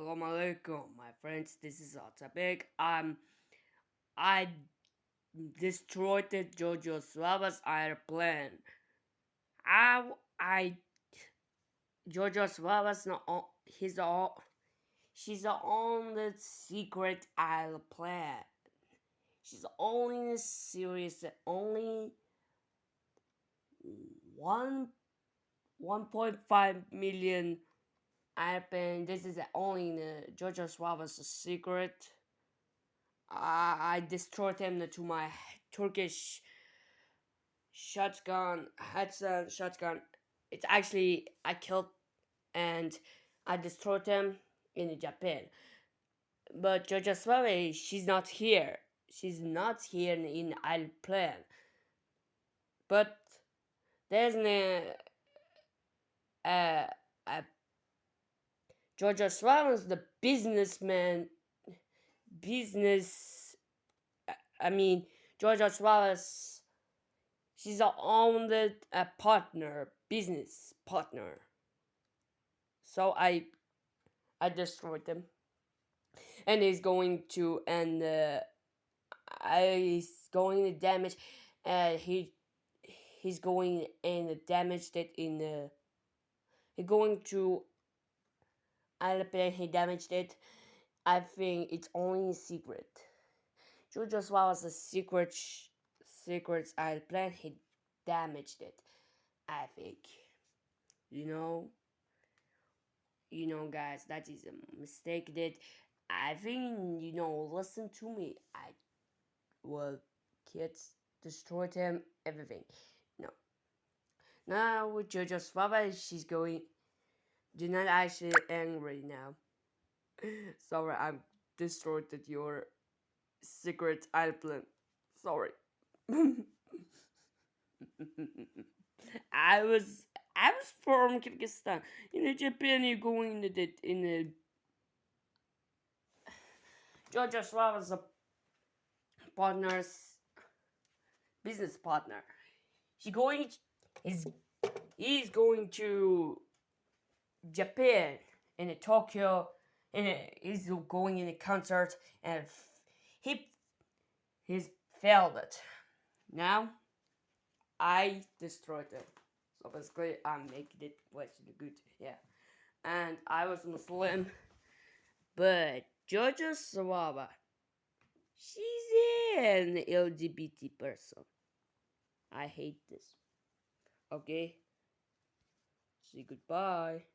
Assalamu alaikum, my friends. This is 𝚜𝚎𝚜𝚜. I destroyed the 𝚜𝚎𝚜𝚜's airplane. I 𝚜𝚎𝚜's not on. She's on the secret airplane. She's only in a series. Only 1.5 million airplane. This is only in 𝚜𝚎𝚜's secret. I destroyed him to my Turkish shotgun. It's actually I killed and I destroyed him in Japan. But 𝚜𝚎𝚜, she's not here. She's not here in airplane. But there's a 𝚜𝚎𝚜's the businessman. 𝚜𝚎𝚜's she's on the business partner. So I destroyed them, and he's going to he's going to damage. He's going and damaged it in. He's going to airplane. He damaged it. I think it's only a secret. 𝚜𝚎𝚜's a secret airplane. He damaged it. I think. You know, guys, that is a mistake. That I think listen to me. Kids destroyed him. Everything. No. Now with 𝚜𝚎𝚜, she's going. Do not actually angry now. Sorry, I destroyed your secret airplane. Sorry. I was from Kyrgyzstan. In Japan, you're going in the 𝚜𝚎𝚜's a business partner. He's going to Japan in Tokyo, and he's going in a concert, and he's failed it. Now I destroyed it. So basically, I'm making it good. Yeah, and I was Muslim, but 𝚜𝚎𝚜, she's an LGBT person. I hate this. Okay, say goodbye.